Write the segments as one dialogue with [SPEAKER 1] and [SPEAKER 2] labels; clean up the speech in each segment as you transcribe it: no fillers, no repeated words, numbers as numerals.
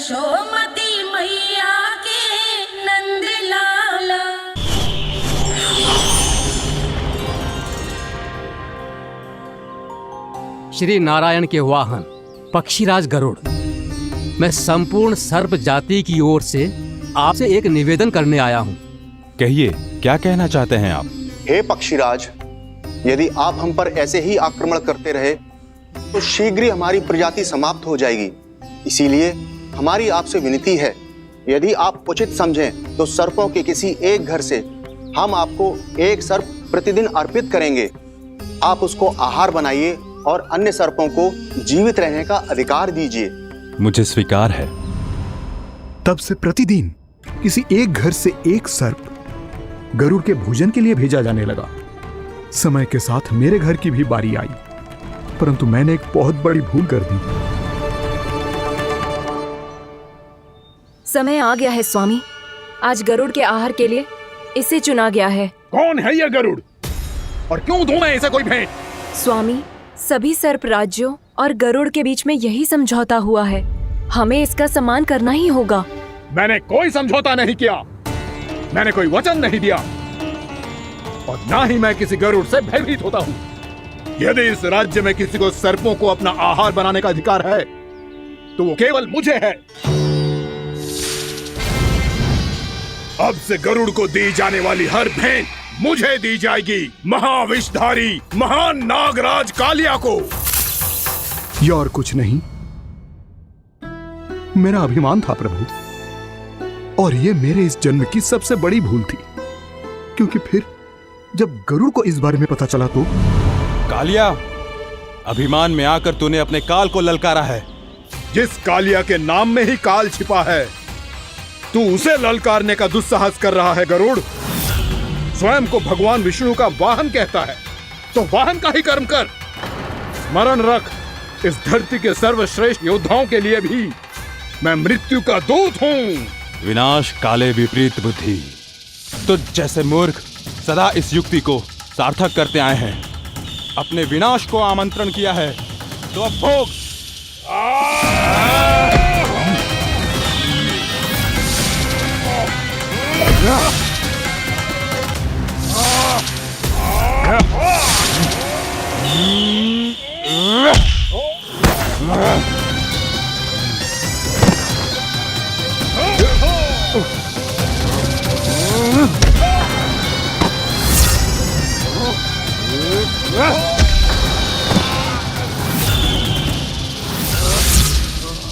[SPEAKER 1] यशोमती मैया के नंद लाला।
[SPEAKER 2] श्री नारायण के वाहन पक्षीराज गरुड़, मैं संपूर्ण सर्प जाति की ओर से आपसे एक निवेदन करने आया हूँ।
[SPEAKER 3] कहिए, क्या कहना चाहते हैं आप?
[SPEAKER 4] हे पक्षीराज, यदि आप हम पर ऐसे ही आक्रमण करते रहे तो शीघ्र ही हमारी प्रजाति समाप्त हो जाएगी। इसीलिए हमारी आपसे विनती है, यदि आप उचित समझें तो सर्पों के किसी एक घर से हम आपको एक सर्प प्रतिदिन अर्पित करेंगे। आप उसको आहार बनाइए और अन्य सर्पों को जीवित रहने का अधिकार दीजिए।
[SPEAKER 3] मुझे स्वीकार है।
[SPEAKER 5] तब से प्रतिदिन किसी एक घर से एक सर्प गरुड़ के भोजन के लिए भेजा जाने लगा। समय के साथ मेरे घर की भी बारी आई, परंतु मैंने एक बहुत बड़ी भूल कर दी।
[SPEAKER 6] समय आ गया है स्वामी, आज गरुड़ के आहार के लिए इसे चुना गया है।
[SPEAKER 7] कौन है यह गरुड़ और क्यों दूं मैं इसे कोई भेंट?
[SPEAKER 6] स्वामी, सभी सर्प राज्यों और गरुड़ के बीच में यही समझौता हुआ है, हमें इसका सम्मान करना ही होगा।
[SPEAKER 7] मैंने कोई समझौता नहीं किया, मैंने कोई वचन नहीं दिया और ना ही मैं किसी गरुड़ से भयभीत होता हूँ। यदि इस राज्य में किसी को सर्पों को अपना आहार बनाने का अधिकार है तो वो केवल मुझे है। अब से गरुड़ को दी जाने वाली हर भेंट मुझे दी जाएगी, महाविषधारी महान नागराज कालिया को।
[SPEAKER 5] यह और कुछ नहीं, मेरा अभिमान था प्रभु, और यह मेरे इस जन्म की सबसे बड़ी भूल थी। क्योंकि फिर जब गरुड़ को इस बारे में पता चला तो
[SPEAKER 3] कालिया, अभिमान में आकर तूने अपने काल को ललकारा है।
[SPEAKER 7] जिस कालिया के नाम में ही काल छिपा है, तू उसे ललकारने का दुस्साहस कर रहा है। गरुड़ स्वयं को भगवान विष्णु का वाहन कहता है, तो वाहन का ही कर्म कर। स्मरण रख, इस धरती के सर्वश्रेष्ठ योद्धाओं के लिए भी मैं मृत्यु का दूत हूँ।
[SPEAKER 3] विनाश काले विपरीत बुद्धि। तुझ जैसे मूर्ख सदा इस युक्ति को सार्थक करते आए हैं। अपने विनाश को आमंत्रण किया है तो अब भोग।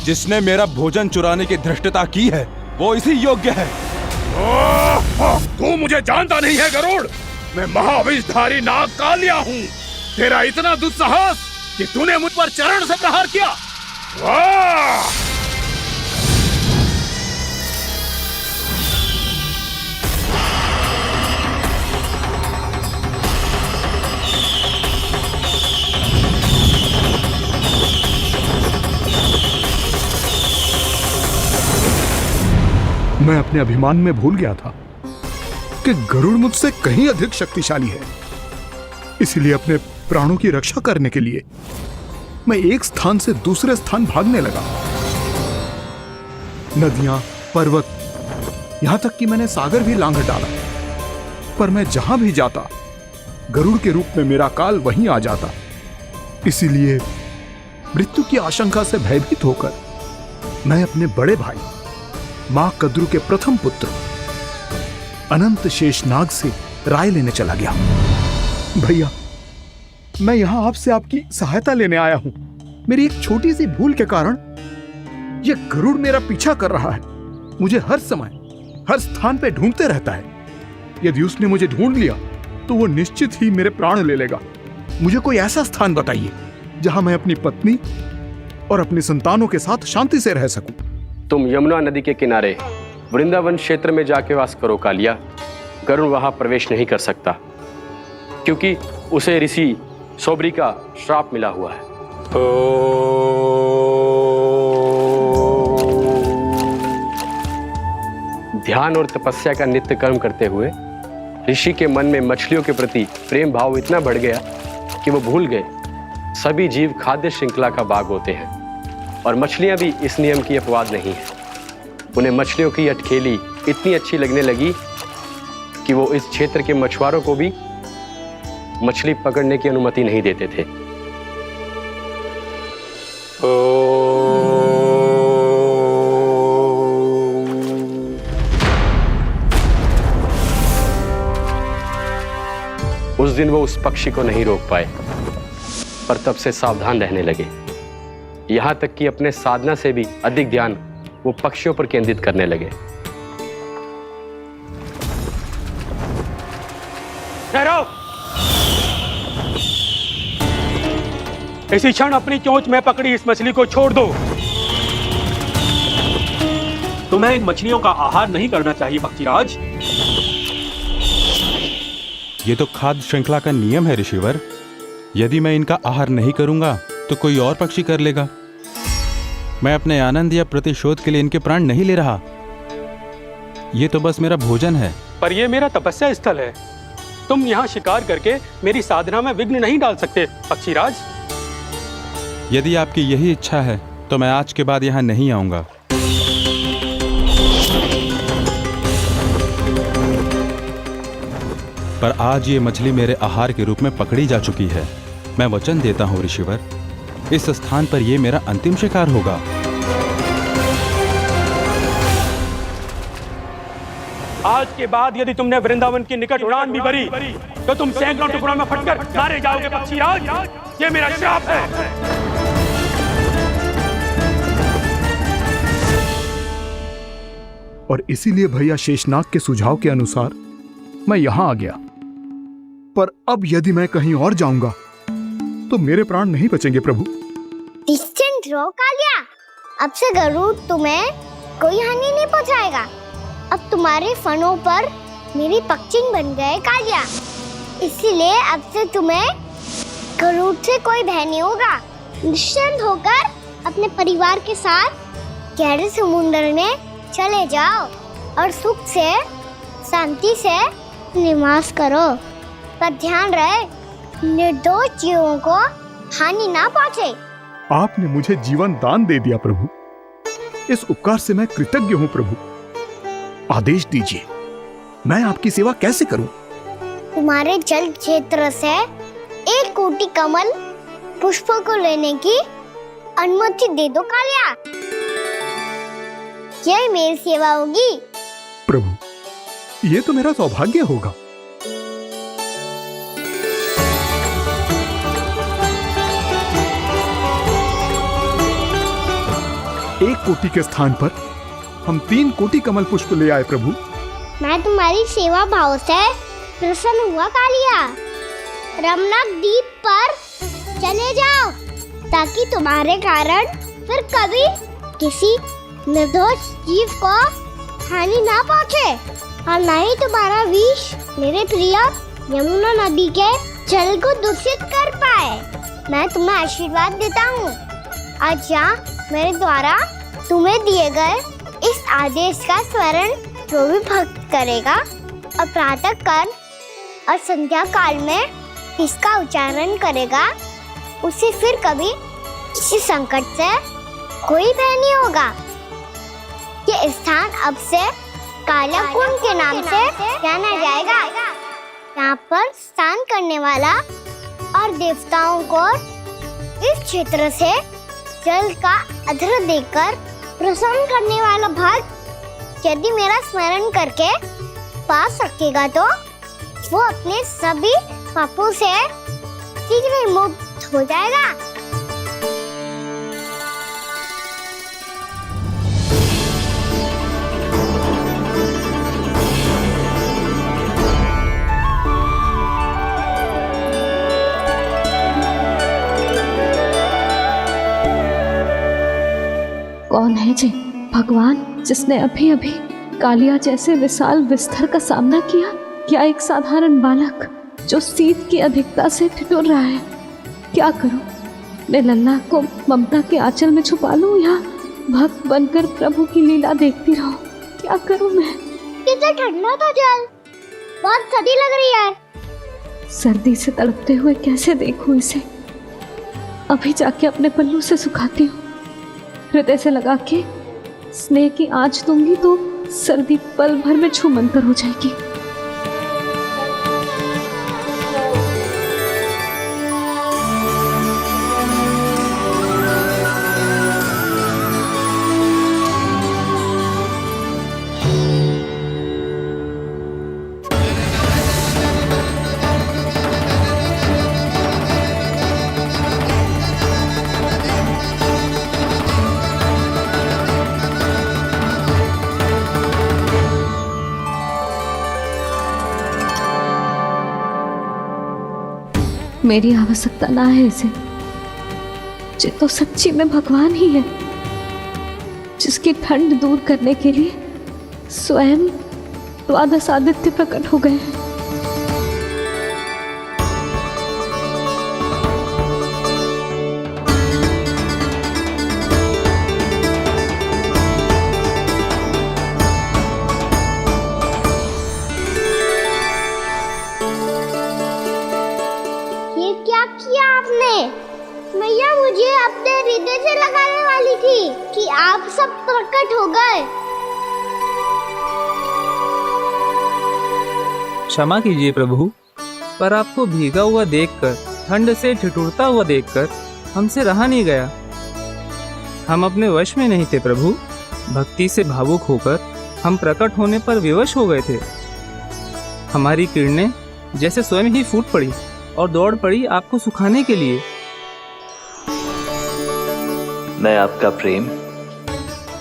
[SPEAKER 3] जिसने मेरा भोजन चुराने की धृष्टता की है वो इसी योग्य है।
[SPEAKER 7] तू मुझे जानता नहीं है गरुड़, मैं महाविषधारी नाग कालिया हूँ। तेरा इतना दुस्साहस कि तूने मुझ पर चरण से प्रहार किया। वाह!
[SPEAKER 5] मैं अपने अभिमान में भूल गया था कि गरुड़ मुझसे कहीं अधिक शक्तिशाली है। इसलिए अपने प्राणों की रक्षा करने के लिए मैं एक स्थान से दूसरे स्थान भागने लगा। नदियां, पर्वत, यहां तक कि मैंने सागर भी लांघ डाला, पर मैं जहां भी जाता गरुड़ के रूप में मेरा काल वहीं आ जाता। इसीलिए मृत्यु की आशंका से भयभीत होकर मैं अपने बड़े भाई मां कद्रू के प्रथम पुत्र अनंत शेषनाग से राय लेने चला गया। भैया, मैं यहां आपसे आपकी सहायता लेने आया हूं। मेरी एक छोटी सी भूल के कारण यह गरुड़ मेरा पीछा कर रहा है। मुझे हर समय हर स्थान पे ढूंढते रहता है। यदि उसने मुझे ढूंढ लिया तो वो निश्चित ही मेरे प्राण ले लेगा। मुझे कोई ऐसा स्थान बताइए जहां मैं अपनी पत्नी और अपनी संतानों के साथ शांति से रह सकूं।
[SPEAKER 8] तुम यमुना नदी के किनारे वृंदावन क्षेत्र में जाके वास करो कालिया। गरुड़ वहां प्रवेश नहीं कर सकता क्योंकि उसे ऋषि सोबरी का श्राप मिला हुआ है। ध्यान और तपस्या का नित्य कर्म करते हुए ऋषि के मन में मछलियों के प्रति प्रेम भाव इतना बढ़ गया कि वो भूल गए सभी जीव खाद्य श्रृंखला का भाग होते हैं और मछलियां भी इस नियम की अपवाद नहीं है। उन्हें मछलियों की अटखेली इतनी अच्छी लगने लगी कि वो इस क्षेत्र के मछुआरों को भी मछली पकड़ने की अनुमति नहीं देते थे। उस दिन वो उस पक्षी को नहीं रोक पाए, पर तब से सावधान रहने लगे। यहां तक कि अपने साधना से भी अधिक ध्यान वो पक्षियों पर केंद्रित करने लगे।
[SPEAKER 9] ठहरो! इसी क्षण अपनी चोंच में पकड़ी इस मछली को छोड़ दो। तुम्हें इन मछलियों का आहार नहीं करना चाहिए पक्षीराज।
[SPEAKER 3] ये तो खाद्य श्रृंखला का नियम है ऋषिवर। यदि मैं इनका आहार नहीं करूंगा तो कोई और पक्षी कर लेगा। मैं अपने आनंद या प्रतिशोध के लिए इनके प्राण नहीं ले रहा। ये तो बस मेरा भोजन है।
[SPEAKER 9] पर यह मेरा तपस्या स्थल है। तुम यहाँ शिकार करके मेरी साधना में विघ्न नहीं डाल सकते पक्षीराज।
[SPEAKER 3] यदि आपकी यही इच्छा है तो मैं आज के बाद यहाँ नहीं आऊंगा। पर आज ये मछली मेरे आहार के रूप में पकड़ी जा चुकी है। मैं वचन देता हूँ ऋषिवर, इस स्थान पर यह मेरा अंतिम शिकार होगा।
[SPEAKER 9] आज के बाद यदि तुमने वृंदावन की निकट उड़ान भी भरी तो तुम सैकड़ों टुकड़ों में फटकर मारे जाओगे पक्षीराज। ये मेरा श्राप है।
[SPEAKER 5] और इसीलिए भैया शेषनाग के सुझाव के अनुसार मैं यहां आ गया। पर अब यदि मैं कहीं और जाऊंगा तो मेरे प्राण नहीं बचेंगे प्रभु।
[SPEAKER 10] निश्चिंत रहो कालिया, अब से गरुड़ तुम्हें कोई हानि नहीं पहुंचाएगा। अब तुम्हारे फनों पर मेरी पक्षिंग बन गए कालिया, इसीलिए अब से तुम्हें गरुड़ से कोई भय नहीं होगा। निश्चिंत होकर अपने परिवार के साथ गहरे समुद्र में चले जाओ और सुख से शांति से निवास करो। पर ध्यान रहे निर्दोष जीवों को हानि ना पहुंचे।
[SPEAKER 5] आपने मुझे जीवन दान दे दिया प्रभु, इस उपकार से मैं कृतज्ञ हूँ प्रभु। आदेश दीजिए, मैं आपकी सेवा कैसे करूं?
[SPEAKER 10] तुम्हारे जल क्षेत्र से 1 कोटि कमल पुष्पों को लेने की अनुमति दे दो कालिया। यही मेरी सेवा होगी
[SPEAKER 5] प्रभु। ये तो मेरा सौभाग्य होगा। एक कोटि के स्थान पर हम 3 कोटि कमल पुष्प ले आए प्रभु।
[SPEAKER 10] मैं तुम्हारी सेवा भाव से प्रसन्न हुआ कालिया। रमणक द्वीप पर चले जाओ ताकि तुम्हारे कारण फिर कभी किसी निर्दोष जीव को हानि ना पहुंचे और न ही तुम्हारा विष मेरे प्रिय यमुना नदी के जल को दूषित कर पाए। मैं तुम्हें आशीर्वाद देता हूँ। आज यहाँ मेरे द्वारा तुम्हें दिए गए इस आदेश का स्मरण जो भी भक्त करेगा और प्रातः काल और संध्या काल में इसका उच्चारण करेगा, उसे फिर कभी किसी संकट से कोई भय नहीं होगा। ये स्थान अब से काला कुंड के नाम से जाना जाएगा। यहाँ पर स्नान करने वाला और देवताओं को इस क्षेत्र से जल का अर्घ्य देकर प्रसन्न करने वाला भक्त यदि मेरा स्मरण करके पा सकेगा तो वो अपने सभी पापों से शीघ्र ही मुक्त हो जाएगा।
[SPEAKER 11] कौन है जी भगवान जिसने अभी अभी कालिया जैसे विशाल विस्तर का सामना किया? क्या एक साधारण बालक जो शीत की अधिकता से ठिठुर रहा है? क्या करूं? मैं लल्ला को ममता के आंचल में छुपा लूं या भक्त बनकर प्रभु की लीला देखती रहूं? क्या करूं मैं?
[SPEAKER 10] कितना ठंडा था जल, बहुत सर्दी लग रही है।
[SPEAKER 11] सर्दी से तड़पते हुए कैसे देखूं इसे? अभी जाके अपने पल्लू से सुखाती हूँ, हृदय से लगा के स्नेह की आँच दूंगी तो सर्दी पल भर में छूमंतर हो जाएगी। मेरी आवश्यकता ना है इसे। ये तो सच्ची में भगवान ही है, जिसकी ठंड दूर करने के लिए स्वयं द्वादश आदित्य प्रकट हो गए हैं।
[SPEAKER 10] मैया मुझे अपने हृदय से लगाने वाली थी कि आप सब प्रकट हो गए।
[SPEAKER 12] क्षमा कीजिए प्रभु, पर आपको भीगा हुआ देखकर, ठंड से ठिठुरता हुआ देखकर हमसे रहा नहीं गया। हम अपने वश में नहीं थे प्रभु। भक्ति से भावुक होकर हम प्रकट होने पर विवश हो गए थे। हमारी किरणें जैसे स्वयं ही फूट पड़ी और दौड़ पड़ी आपको सुखाने के लिए।
[SPEAKER 13] मैं आपका प्रेम,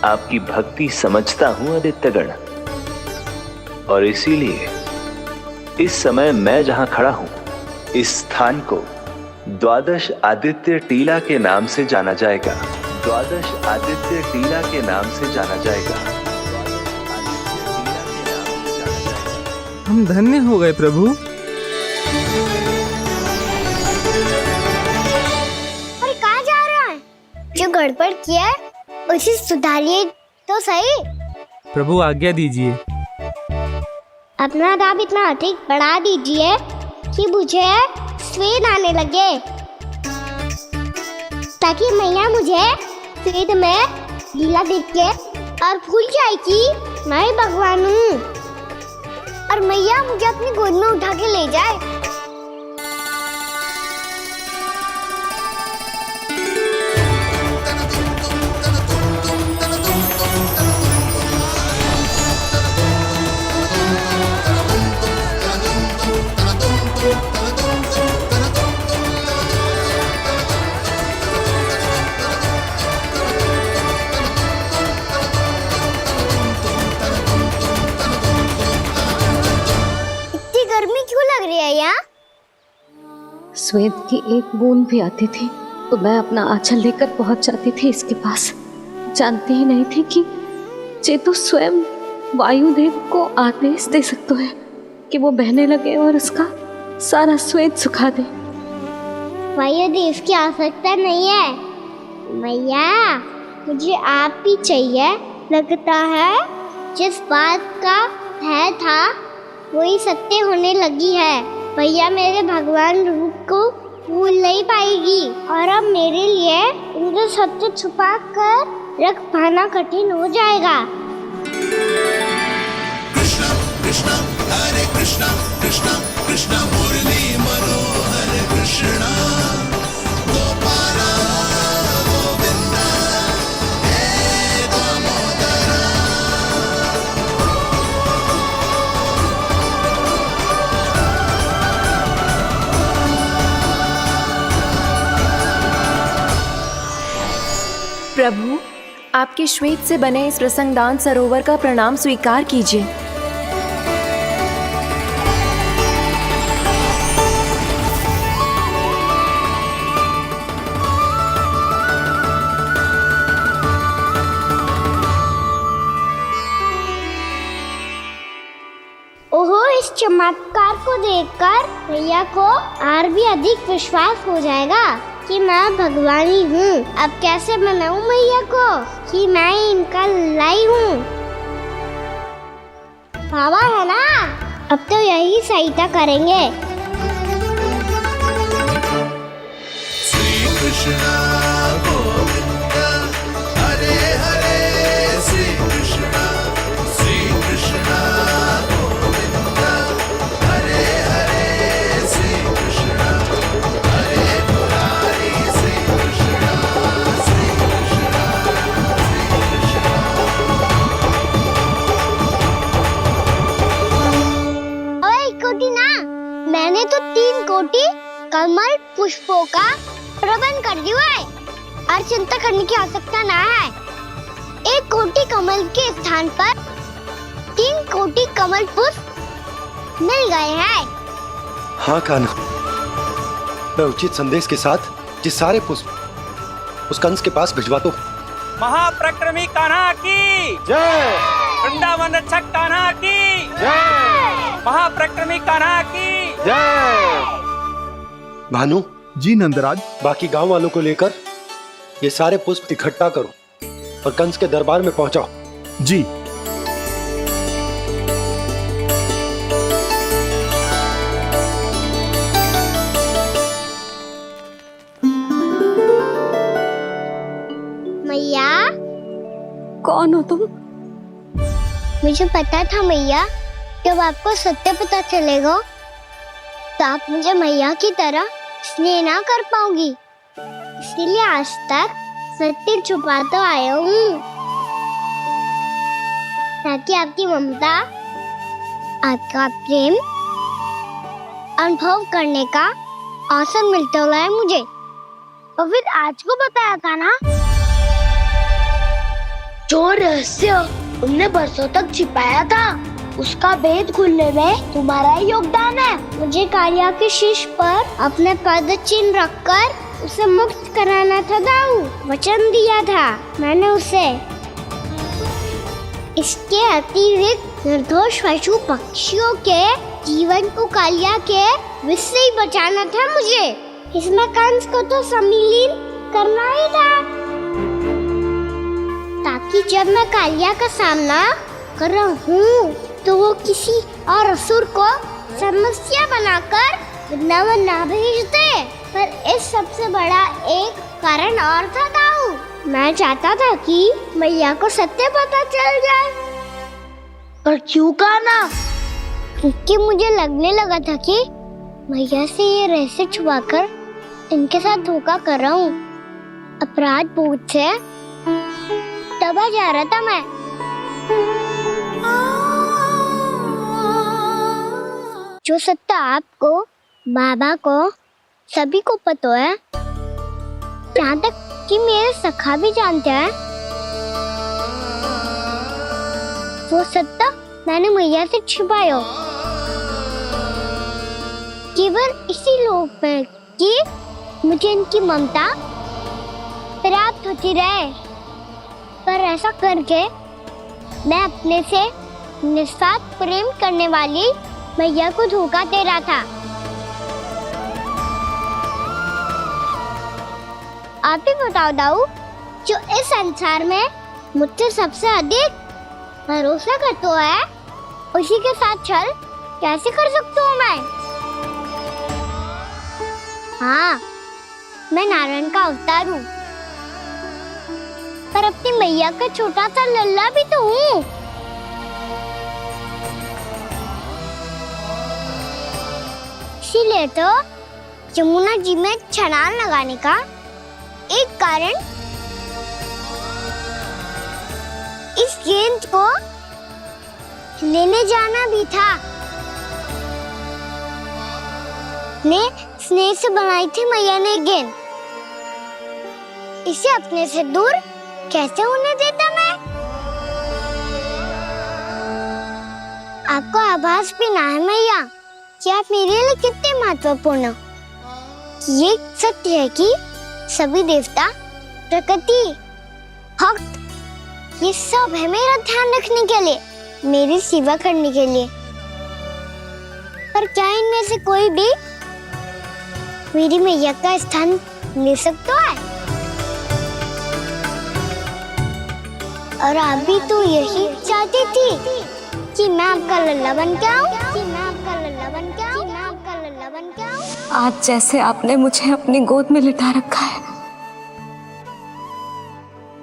[SPEAKER 13] आपकी भक्ति समझता हूं आदित्यगण, और इसीलिए इस समय मैं जहां खड़ा हूं, इस स्थान को द्वादश आदित्य टीला के नाम से जाना जाएगा। द्वादश आदित्य टीला के नाम से जाना जाएगा।
[SPEAKER 12] हम धन्य हो गए प्रभु।
[SPEAKER 10] और कहाँ जा रहा है? जो गड़बड़ किया है उसे सुधारिए तो सही।
[SPEAKER 12] प्रभु आज्ञा दीजिए।
[SPEAKER 10] अपना दाब इतना अधिक बढ़ा दीजिए कि मुझे स्वेद आने लगे, ताकि मैया मुझे स्वेद में लीला देख के और भूल जाए कि मैं भगवान हूँ, और मैया मुझे अपनी गोद में उठा के ले जाए।
[SPEAKER 11] श्वेत की एक बूंद भी आती थी तो मैं अपना आंचल लेकर पहुंच जाती थी इसके पास। जानती ही नहीं थी कि चेतु स्वयं वायुदेव को आदेश दे सकता है कि वो बहने लगे और उसका सारा श्वेत सुखा दे।
[SPEAKER 10] वायुदेव की आवश्यकता नहीं है मैया, मुझे आप ही चाहिए। लगता है जिस बात का भय था वही सत्य होने लगी है। भैया मेरे भगवान रूप को भूल नहीं पाएगी, और अब मेरे लिए उनके सत्य छुपा कर रख पाना कठिन हो जाएगा।
[SPEAKER 14] कृष्णा कृष्णा हरे कृष्णा कृष्णा कृष्णा मुरली मनोहर कृष्णा गोपाला गोविंदा हे दामोदरा।
[SPEAKER 6] प्रभु, आपके श्वेत से बने इस प्रसंगदान सरोवर का प्रणाम स्वीकार कीजिए।
[SPEAKER 10] ओहो, इस चमत्कार को देखकर भैया को और भी अधिक विश्वास हो जाएगा कि मैं भगवानी हूँ। अब कैसे मनाऊं मैया को कि मैं इनका लाई हूँ। बाबा है ना, अब तो यही सहायता करेंगे।
[SPEAKER 14] श्री कृष्णा गोविंदा हरे हरे श्री
[SPEAKER 10] कोटि कमल पुष्पों का प्रबंध कर दिया है और चिंता करने की आवश्यकता ना है। 1 कोटि कमल के स्थान पर 3 कोटि कमल पुष्प मिल गए हैं।
[SPEAKER 15] हाँ कान्हा, मैं उचित संदेश के साथ ये सारे पुष्प उस कंस के पास भिजवाता हूँ।
[SPEAKER 12] महाप्रक्रमी कान्हा की
[SPEAKER 15] जय।
[SPEAKER 12] वृंदावन रक्षक कान्हा की
[SPEAKER 15] जय।
[SPEAKER 12] महाप्रक्रमी कान्हा की
[SPEAKER 15] जय। भानु
[SPEAKER 5] जी नंदराज,
[SPEAKER 15] बाकी गांव वालों को लेकर ये सारे पुष्प इकट्ठा करो और कंस के दरबार में पहुंचाओ।
[SPEAKER 5] जी।
[SPEAKER 10] मैया,
[SPEAKER 11] कौन हो तुम?
[SPEAKER 10] मुझे पता था मैया, जब आपको सत्य पता चलेगा तो आप मुझे मैया की तरह स्नेह ना कर पाओगी, इसीलिए आज तक सत्य छुपाता आया हूँ, ताकि आपकी ममता, आपका प्रेम अनुभव करने का अवसर मिलता रहा है मुझे। और फिर आज को बताया था ना, जो रहस्य तुमने बरसों तक छिपाया था, उसका भेद खुलने में तुम्हारा योगदान है। मुझे कालिया के शीश पर अपने पद चिन्ह रखकर उसे मुक्त कराना था दाऊ, वचन दिया था मैंने उसे। इसके अतिरिक्त निर्दोष पशु पक्षियों के जीवन को कालिया के विष से ही बचाना था मुझे। इसमें कंस को तो सम्मिलित करना ही था, ताकि जब मैं कालिया का सामना कर रहा हूँ तो वो किसी और असुर को समस्या बनाकर वृंदावन ना भेज दे। पर इस सबसे बड़ा एक कारण और था दाऊ, मैं चाहता था कि मैया को सत्य पता चल जाए। पर क्यों ना? क्योंकि मुझे लगने लगा था कि मैया से ये रहस्य छुपाकर इनके साथ धोखा कर रहा हूँ। अपराध बोझ से दबा जा रहा था मैं। जो सत्य आपको, बाबा को, सभी को पता है, यहाँ तक कि मेरे सखा भी जानते हैं, वो सत्य मैंने मैया से छिपाया केवल इसी लोक में कि मुझे इनकी ममता प्राप्त होती रहे। पर ऐसा करके मैं अपने से निस्वार्थ प्रेम करने वाली मैया को धोखा दे रहा था। आप ही बताओ दाऊ, जो इस संसार में मुझसे सबसे अधिक भरोसा करता है, उसी के साथ छल कैसे कर सकता हूँ मैं? हाँ, मैं नारायण का अवतार हूँ, पर अपनी मैया का छोटा सा लल्ला भी तो हूँ। इसीलिए तो यमुना जी में छलांग लगाने का एक कारण इस गेंद को लेने जाना भी था। स्नेह से बनाई थी मैया ने गेंद, इसे अपने से दूर कैसे होने देता मैं? आपको आभास भी ना है मैया कि आप मेरे लिए कितने महत्वपूर्ण हो। ये सत्य है कि सभी देवता, प्रकृति, भक्त, ये सब है मेरा ध्यान रखने के लिए, मेरी सेवा करने के लिए। पर क्या इनमें से कोई भी मेरी मैया का स्थान ले सकता है? और आप भी तो यही चाहती थी कि मैं आपका लल्ला बन के आऊं,
[SPEAKER 11] आज जैसे आपने मुझे अपनी गोद में लिटा रखा है,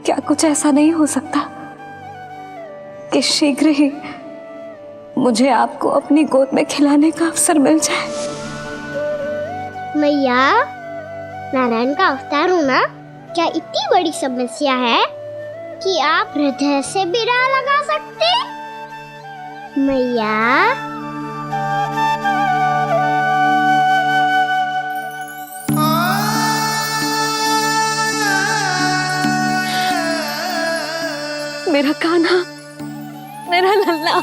[SPEAKER 11] क्या कुछ ऐसा नहीं हो सकता कि शीघ्र ही मुझे आपको अपनी गोद में खिलाने का अवसर मिल जाए?
[SPEAKER 10] मैया, नारायण का अवतार होना क्या इतनी बड़ी समस्या है कि आप हृदय से भी राह लगा सकते? मैया,
[SPEAKER 11] मेरा कान्हा, मेरा लल्ला।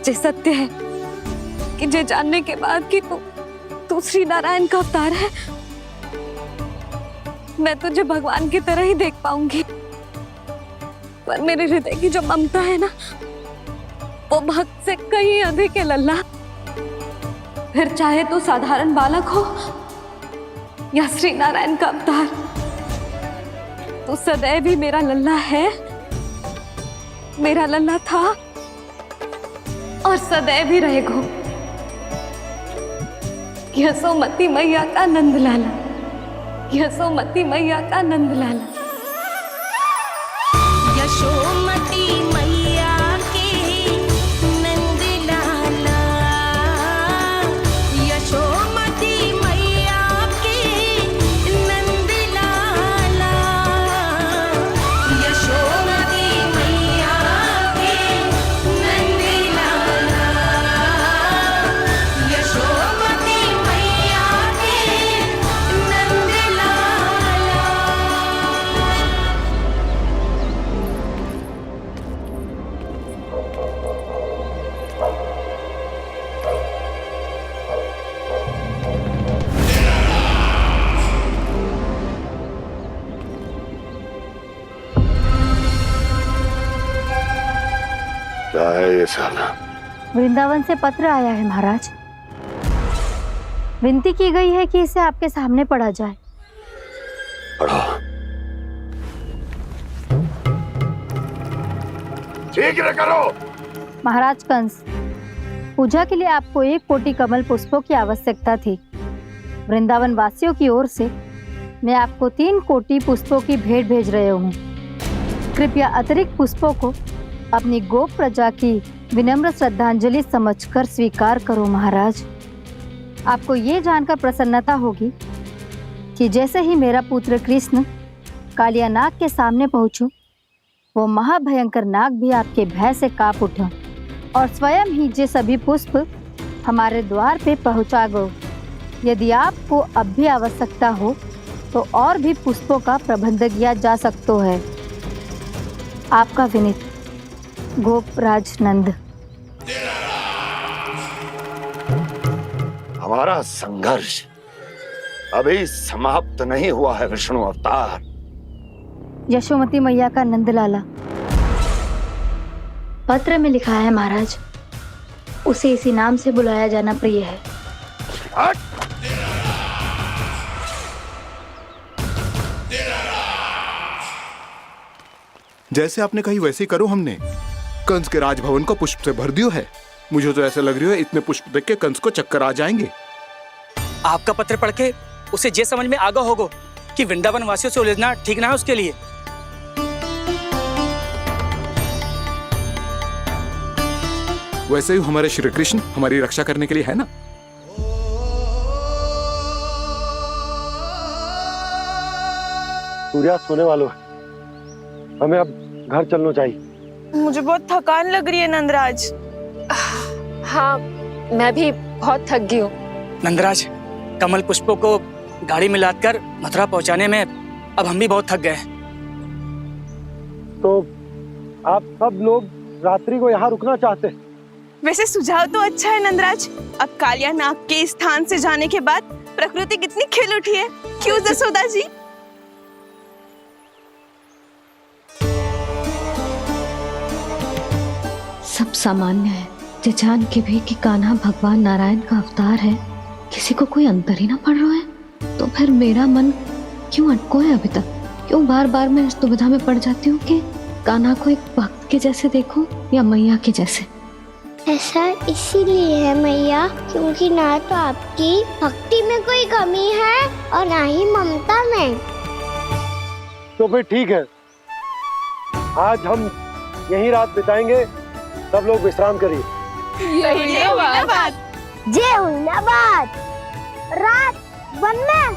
[SPEAKER 11] जे सत्य है कि जे जानने के बाद कि तू श्री नारायण का अवतार है, मैं तुझे भगवान की तरह ही देख पाऊंगी। पर मेरे हृदय की जो ममता है ना, वो भक्त से कहीं अधिक है लल्ला। फिर चाहे तू साधारण बालक हो या श्री नारायण का अवतार, तू सदैव ही मेरा लल्ला है, मेरा लल्ला था और सदैव ही रहेगा। यशोमती मैया का नंदलाला, यशोमती मैया का नंदलाला।
[SPEAKER 1] यशोमती मैया के नंदलाला, यशोमती मैया के नंदलाला, यशोमती मैया के नंदलाला, यशोमती मैया के नंदलाला।
[SPEAKER 16] क्या है ये साला?
[SPEAKER 17] वृंदावन से पत्र आया है महाराज। विनती की गई है कि इसे आपके सामने पढ़ा जाए।
[SPEAKER 16] पढ़ो। शीघ्र करो।
[SPEAKER 17] महाराज कंस, पूजा के लिए आपको 1 कोटि कमल पुष्पों की आवश्यकता थी। वृंदावन वासियों की ओर से मैं आपको 3 कोटि पुष्पों की भेंट भेज रहे हूँ। कृपया अतिरिक्त पुष्पों को अपनी गोप प्रजा की विनम्र श्रद्धांजलि समझकर स्वीकार करो महाराज। आपको ये जानकर प्रसन्नता होगी कि जैसे ही मेरा पुत्र कृष्ण कालिया नाग के सामने पहुंचो, वो महाभयंकर नाग भी आपके भय से कांप उठा और स्वयं ही ये सभी पुष्प हमारे द्वार पे पहुंचा गए। यदि आपको अब भी आवश्यकता हो तो और भी पुष्पों का प्रबंध किया जा सकता है। आपका विनीत गोपराज नंद।
[SPEAKER 16] हमारा संघर्ष अभी समाप्त नहीं हुआ है विष्णु अवतार।
[SPEAKER 17] यशोमती मैया का नंदलाला। पत्र में लिखा है महाराज, उसे इसी नाम से बुलाया जाना प्रिय है।
[SPEAKER 5] जैसे आपने कही वैसे ही करो। हमने कंस के राजभवन को पुष्प से भर दियो है। मुझे तो ऐसा लग रही है इतने पुष्प देख के कंस को चक्कर आ जाएंगे।
[SPEAKER 18] आपका पत्र पढ़ के उसे ये समझ में आगा होगा कि वृंदावन वासियों से उलझना ठीक ना है उसके लिए।
[SPEAKER 5] वैसे ही हमारे श्री कृष्ण हमारी रक्षा करने के लिए है ना।
[SPEAKER 15] सूर्यास्त होने वाला है, हमें अब घर चलना चाहिए।
[SPEAKER 19] मुझे बहुत थकान लग रही है नंदराज।
[SPEAKER 6] हाँ, मैं भी बहुत थक गई हूँ।
[SPEAKER 18] नंदराज, कमल पुष्पों को गाड़ी में लादकर मथुरा पहुंचाने में अब हम भी बहुत थक गए।
[SPEAKER 15] तो आप सब लोग रात्रि को यहाँ रुकना चाहते हैं?
[SPEAKER 19] वैसे सुझाव तो अच्छा है नंदराज। अब कालिया नाग के स्थान से जाने के बाद प्रकृति कितनी खिल उठी है, क्यों जसोदा जी?
[SPEAKER 11] सब सामान्य है। जे जान के भी कि कान्हा भगवान नारायण का अवतार है, किसी को कोई अंतर ही ना पड़ रहा है, तो फिर मेरा मन क्यों अटको है अभी तक? क्यों बार बार मैं इस दुविधा में पड़ जाती हूँ कि कान्हा को एक भक्त के जैसे देखूं या मैया के जैसे?
[SPEAKER 10] ऐसा इसीलिए है मैया क्योंकि ना तो आपकी भक्ति में कोई कमी है और ना ही ममता में।
[SPEAKER 15] तो फिर ठीक है, आज हम यहीं रात बिताएंगे। सब लोग विश्राम करिए।
[SPEAKER 19] जय हुइनाबाद।
[SPEAKER 10] जय हुइनाबाद। रात वन में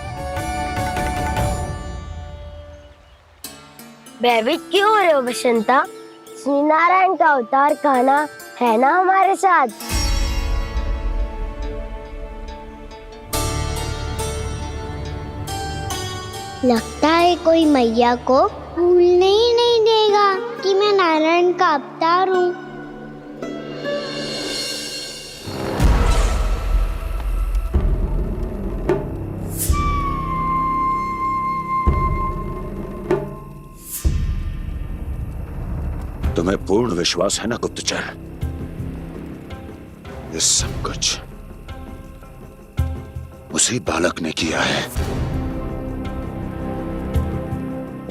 [SPEAKER 10] भयभीत क्यों हो रहे हो बसंता? श्री नारायण का अवतार कहना है ना हमारे साथ। लगता है कोई मैया को भूलने ही नहीं देगा कि मैं नारायण का अवतार हूँ।
[SPEAKER 16] तुम्हें पूर्ण विश्वास है ना गुप्तचर? ये सब कुछ उसी बालक ने किया है।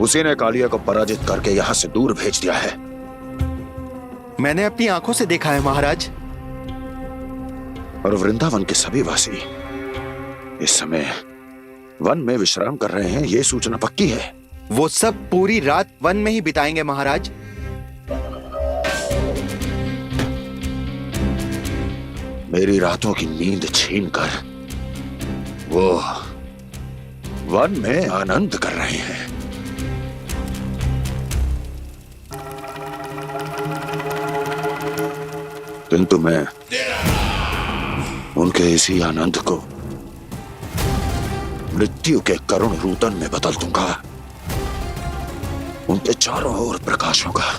[SPEAKER 16] उसी ने कालिया को पराजित करके यहां से दूर भेज दिया है।
[SPEAKER 20] मैंने अपनी आंखों से देखा है महाराज।
[SPEAKER 16] और वृंदावन के सभी वासी इस समय वन में विश्राम कर रहे हैं, ये सूचना पक्की है।
[SPEAKER 20] वो सब पूरी रात वन में ही बिताएंगे महाराज।
[SPEAKER 16] मेरी रातों की नींद छीनकर वो वन में आनंद कर रहे हैं। किंतु मैं उनके इसी आनंद को मृत्यु के करुण रूतन में बदल दूंगा। उनके चारों ओर प्रकाश होगा,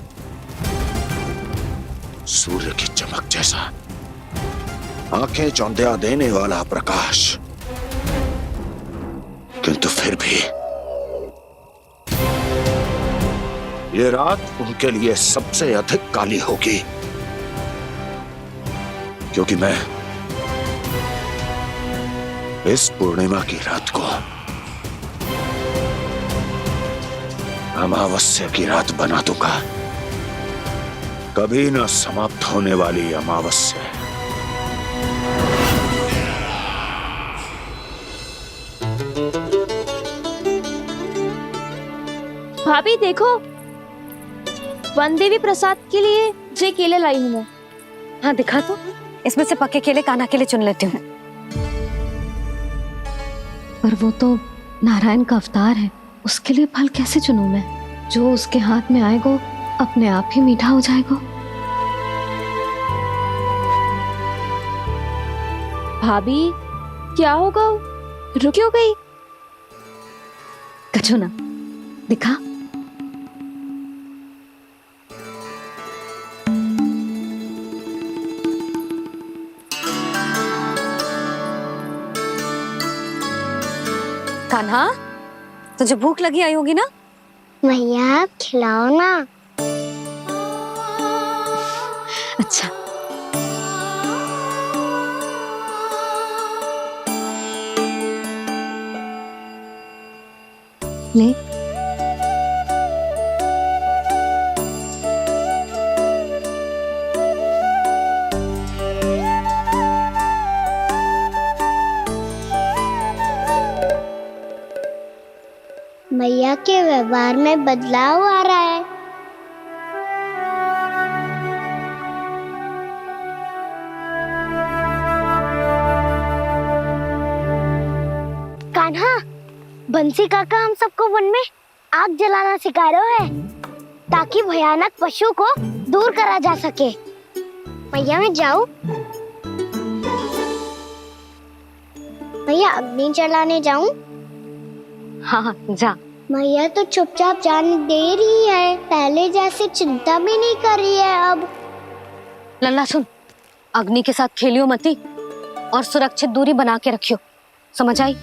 [SPEAKER 16] सूर्य की चमक जैसा, आंखें चौंधिया देने वाला प्रकाश। किंतु फिर भी ये रात उनके लिए सबसे अधिक काली होगी, क्योंकि मैं इस पूर्णिमा की रात को अमावस्या की रात बना दूंगा। कभी न समाप्त होने वाली अमावस्या।
[SPEAKER 11] भाभी देखो, वन देवी प्रसाद के लिए ये केले लाई हूँ मैं।
[SPEAKER 6] हाँ दिखा तो, इसमें से पक्के केले कान्हा के लिए चुन लेती हूँ।
[SPEAKER 11] पर वो तो नारायण का अवतार है, उसके लिए फल कैसे चुनूं मैं? जो उसके हाथ में आएगा अपने आप ही मीठा हो जाएगा। भाभी क्या होगा? रुक क्यों गई? कछो ना, दिखा।
[SPEAKER 6] कान्हा, तुझे भूख लगी आई होगी ना?
[SPEAKER 10] मैया खिलाओ ना।
[SPEAKER 6] अच्छा, ले।
[SPEAKER 10] मैया के व्यवहार में बदलाव आ रहा है। कान्हा, बंसी काका हम सबको वन में आग जलाना सिखा रहे हैं ताकि भयानक पशु को दूर करा जा सके। मैया मैं जाऊं? मैया अग्नि जलाने जाऊं?
[SPEAKER 6] हाँ जा।
[SPEAKER 10] मैया तो चुपचाप जाने दे रही है, पहले जैसे चिंता भी नहीं कर रही है अब।
[SPEAKER 6] लल्ला सुन, अग्नि के साथ खेलियो मती और सुरक्षित दूरी बना के रखियो, समझ आई?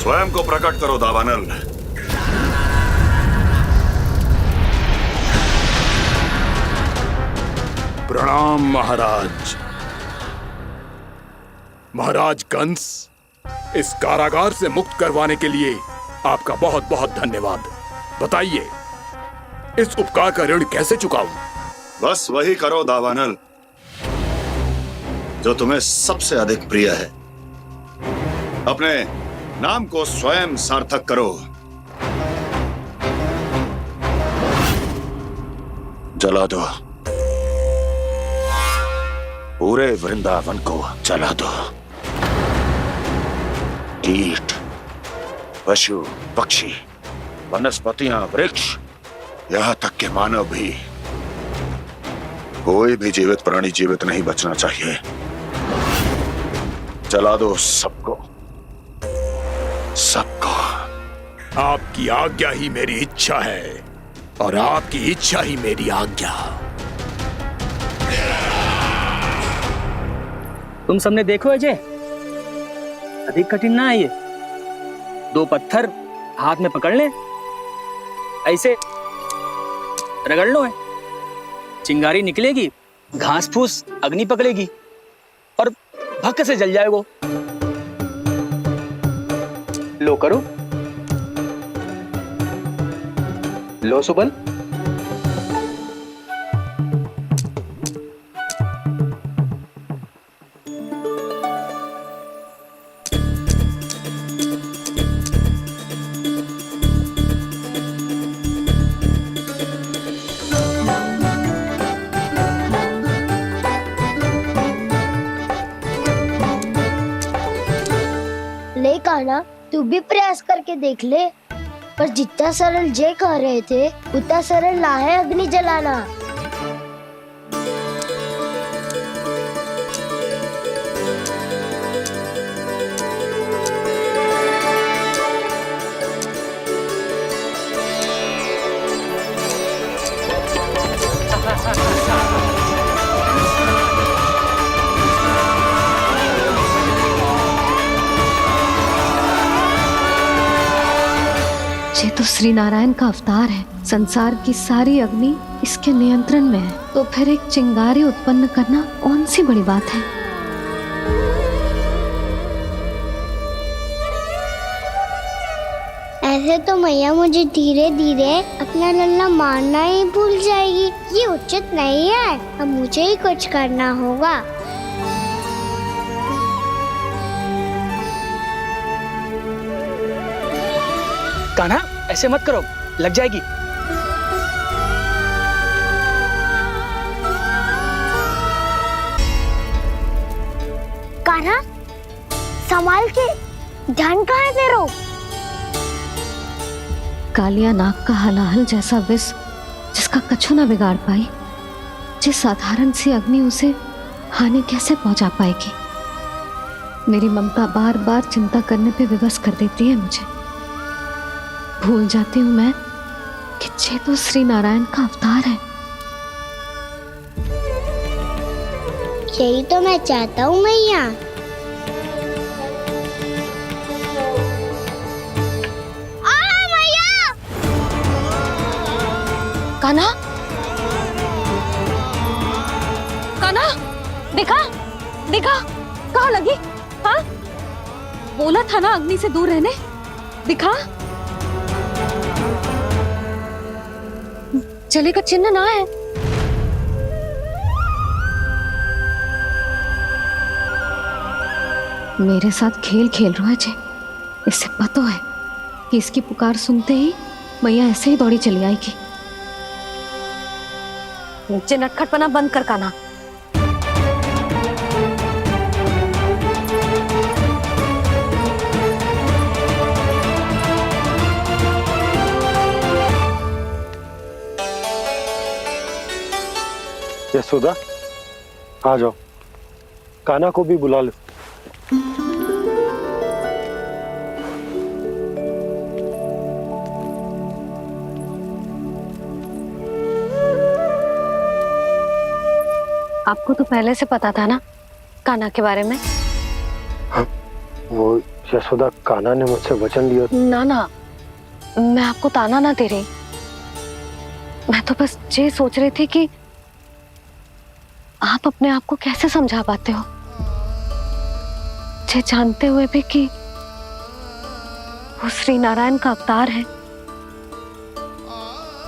[SPEAKER 16] स्वयं को प्रकट करो दावानल।
[SPEAKER 7] प्रणाम महाराज। महाराज कंस, इस कारागार से मुक्त करवाने के लिए आपका बहुत बहुत धन्यवाद। बताइए, इस उपकार का ऋण कैसे चुकाऊं?
[SPEAKER 16] बस वही करो दावानल जो तुम्हें सबसे अधिक प्रिय है। अपने नाम को स्वयं सार्थक करो। जला दो, पूरे वृंदावन को जला दो। कीट, पशु, पक्षी, वनस्पतियां, वृक्ष, यहां तक के मानव भी, कोई भी जीवित प्राणी जीवित नहीं बचना चाहिए। जला दो सबको, सबको।
[SPEAKER 7] आपकी आज्ञा ही मेरी इच्छा है और आपकी इच्छा ही मेरी आज्ञा।
[SPEAKER 18] तुम सबने देखो अजय, अधिक कठिन ना है ये। 2 पत्थर हाथ में पकड़ ले, ऐसे रगड़ लो है, चिंगारी निकलेगी, घास फूस अग्नि पकड़ेगी और भक्क से जल जाए वो। लो करो, लो सुबल।
[SPEAKER 10] ले कान्हा, तू भी प्रयास करके देख ले। पर जितना सरल जय कह रहे थे उतना सरल ना है अग्नि जलाना।
[SPEAKER 11] ये तो श्री नारायण का अवतार है। संसार की सारी अग्नि इसके नियंत्रण में है, तो फिर एक चिंगारी उत्पन्न करना कौन सी बड़ी बात है।
[SPEAKER 10] ऐसे तो मैया मुझे धीरे धीरे अपना लल्ला मारना ही भूल जाएगी। ये उचित नहीं है, अब मुझे ही कुछ करना होगा।
[SPEAKER 18] कान्हा, ऐसे मत करो, लग जाएगी।
[SPEAKER 10] कान्हा, संभाल के, ध्यान कहाँ है तेरो?
[SPEAKER 11] कालिया नाग का हलाहल जैसा विष जिसका कछु ना बिगाड़ पाई, जिस साधारण सी अग्नि उसे हानि कैसे पहुंचा पाएगी। मेरी ममता बार बार चिंता करने पे विवश कर देती है मुझे। भूल जाती हूँ मैं कि ये तो श्री नारायण का अवतार है।
[SPEAKER 10] यही तो मैं चाहता हूँ मैया। मैया!
[SPEAKER 11] कान्हा, कान्हा, देखा देखा, कहाँ लगी? हाँ, बोला था ना अग्नि से दूर रहने। दिखा, जले का चिन्ह ना है। मेरे साथ खेल खेल रहा है जे। इससे पता है कि इसकी पुकार सुनते ही मैया ऐसे ही दौड़ी चली आएगी। नीचे नटखटपना बंद कर कान्हा।
[SPEAKER 15] यशोदा, आ जाओ, कान्हा को भी बुला लो।
[SPEAKER 11] आपको तो पहले से पता था ना कान्हा के बारे में?
[SPEAKER 15] हाँ, वो यशोदा, कान्हा ने मुझसे वचन लिया।
[SPEAKER 11] ना ना, मैं आपको ताना ना दे रही। मैं तो बस ये सोच रही थी कि आप अपने आप को कैसे समझा पाते हो, ये जानते हुए भी कि वो श्री नारायण का अवतार है।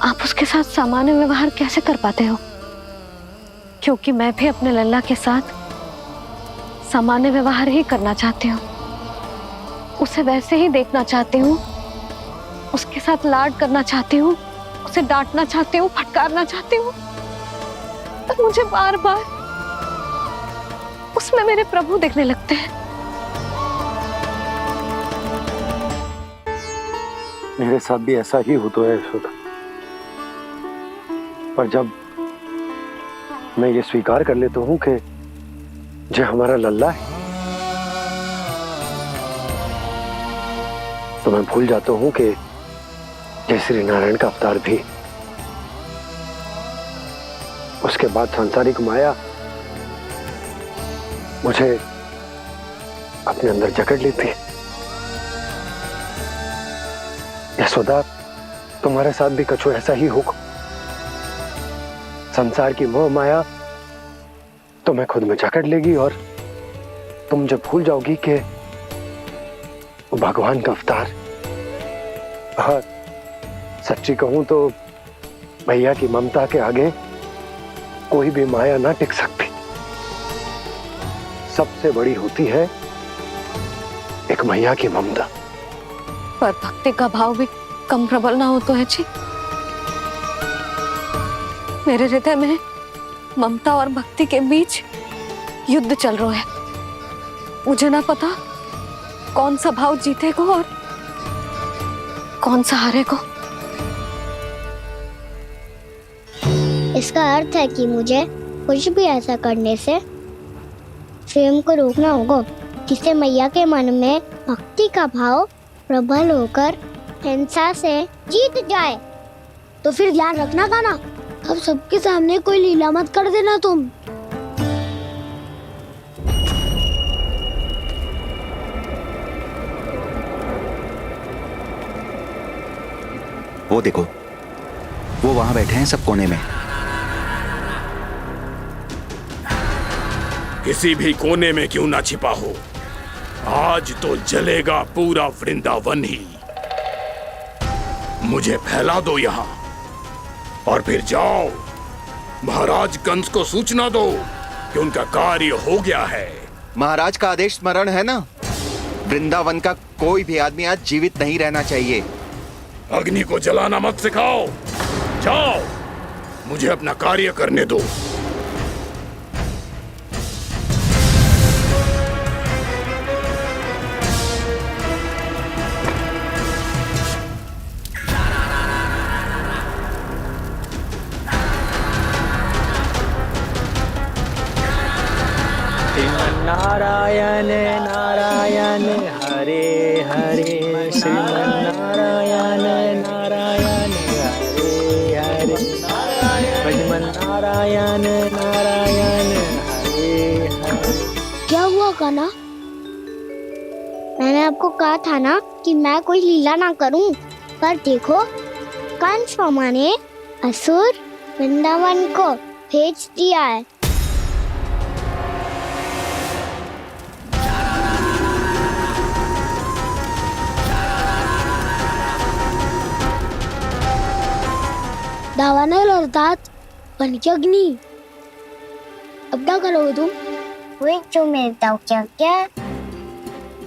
[SPEAKER 11] आप उसके साथ सामान्य व्यवहार कैसे कर पाते हो? क्योंकि मैं भी अपने लल्ला के साथ सामान्य व्यवहार ही करना चाहती हूँ, उसे वैसे ही देखना चाहती हूँ, उसके साथ लाड करना चाहती हूँ, उसे डांटना चाहती हूँ, फटकारना चाहती हूँ। तो मुझे बार बार उसमें मेरे प्रभु दिखने लगते हैं।
[SPEAKER 15] मेरे साथ भी ऐसा ही होता है यशोदा, पर जब मैं ये स्वीकार कर लेता हूँ कि जो हमारा लल्ला है, तो मैं भूल जाता हूँ कि जय श्री नारायण का अवतार भी। उसके बाद सांसारिक माया मुझे अपने अंदर जकड़ लेती है। यशोदा, तुम्हारे साथ भी कछु ऐसा ही होगा। संसार की मोह माया तुम्हें खुद में जकड़ लेगी और तुम जब भूल जाओगी कि वो भगवान का अवतार। हाँ, सच्ची कहूं तो भैया की ममता के आगे कोई भी माया ना टिक सकती। सबसे बड़ी होती है एक मैया की ममता।
[SPEAKER 11] पर भक्ति का भाव भी कम प्रबल ना हो तो है जी। मेरे हृदय में ममता और भक्ति के बीच युद्ध चल रहा है। मुझे ना पता कौन सा भाव जीतेगा और कौन सा हारेगा।
[SPEAKER 10] इसका अर्थ है कि मुझे कुछ भी ऐसा करने से स्वयं को रोकना होगा जिससे मैया के मन में भक्ति का भाव प्रबल होकर हिंसा से जीत जाए। तो फिर ध्यान रखना कान्हा, अब सबके सामने कोई लीला मत कर देना तुम।
[SPEAKER 20] वो देखो, वो वहां बैठे हैं सब कोने में।
[SPEAKER 9] किसी भी कोने में क्यों ना छिपा हो, आज तो जलेगा पूरा वृंदावन ही। मुझे फैला दो यहाँ और फिर जाओ महाराज कंस को सूचना दो कि उनका कार्य हो गया है।
[SPEAKER 20] महाराज का आदेश स्मरण है ना, वृंदावन का कोई भी आदमी आज जीवित नहीं रहना चाहिए।
[SPEAKER 9] अग्नि को जलाना मत सिखाओ, जाओ मुझे अपना कार्य करने दो।
[SPEAKER 18] नारायण नारायण हरे हरे, श्रीमन्नारायण नारायण हरे हरे, श्रीमन्नारायण नारायण हरे हरे।
[SPEAKER 10] क्या हुआ कान्हा? मैंने आपको कहा था ना कि मैं कोई लीला ना करूं, पर देखो कंस मामा ने असुर वृंदावन को भेज दिया है। दावानल और दांत बन के अग्नि। अब क्या करोगे तुम? वही जो मैं बताऊं क्या क्या?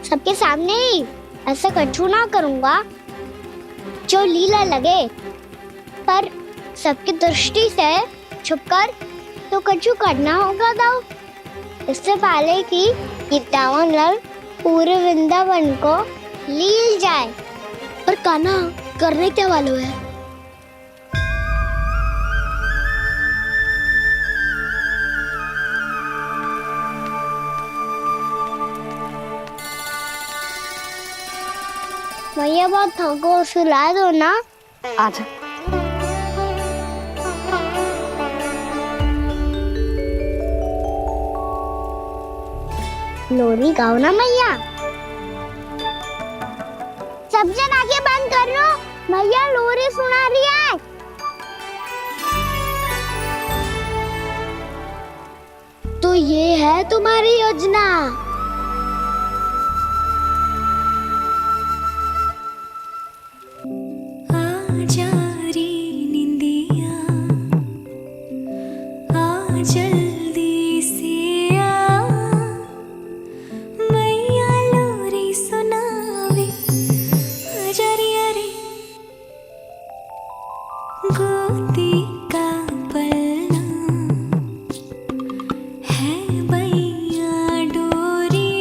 [SPEAKER 10] सबके सामने ही ऐसा कछु ना करूंगा जो लीला लगे, पर सबकी दृष्टि से छुपकर तो कछु करना होगा दाऊ। इससे पहले कि ये दावानल पूरे वृंदावन को लील जाए। पर कान्हा करने क्या वालों है? भैया बहुत थको, सुला दो ना।
[SPEAKER 11] आजा।
[SPEAKER 10] लोरी गाओ ना मैया। सब जन आंखें बंद कर लो, मैया लोरी सुना रही है। तो ये है तुम्हारी योजना।
[SPEAKER 1] आजा रे निंदिया, आ जल्दी से आ, मैया लोरी सुनावे। आजा रे अरे गोदी का पलना है बैया डोरी,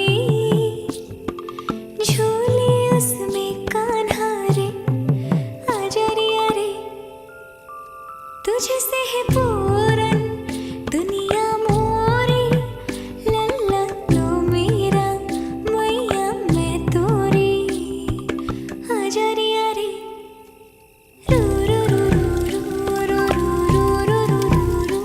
[SPEAKER 1] झूले उसमें कान्हा रे। आजा रे अरे तुझसे है पूरन दुनिया मोरी, लल्ला तू मेरा मैया मैं तोरी। आजा रे अरे रू रू रू रू रू रू रू रू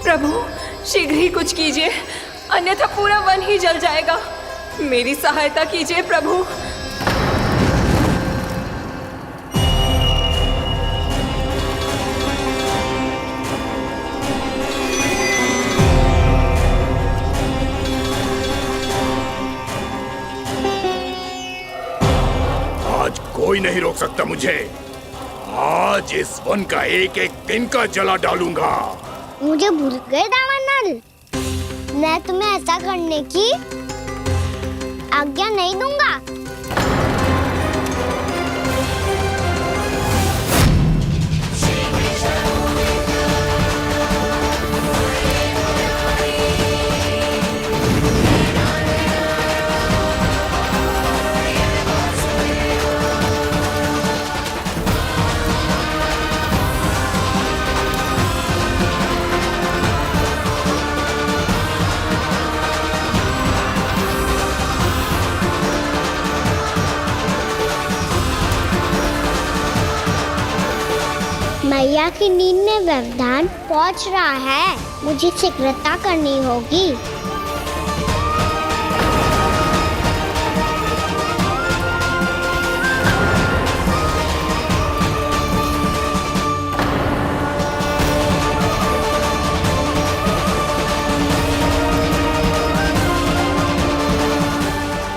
[SPEAKER 6] प्रभु शीघ्र ही कुछ कीजिए, अन्यथा पूरा वन ही जल जाएगा। मेरी सहायता कीजिए प्रभु।
[SPEAKER 7] आज कोई नहीं रोक सकता मुझे। आज इस वन का एक एक दिन का जला डालूंगा।
[SPEAKER 10] मुझे भूल गए दामनल, मैं तुम्हें ऐसा करने की आज्ञा नहीं दूंगा। मैया की नींद में व्यवधान पहुंच रहा है, मुझे शीघ्रता करनी होगी।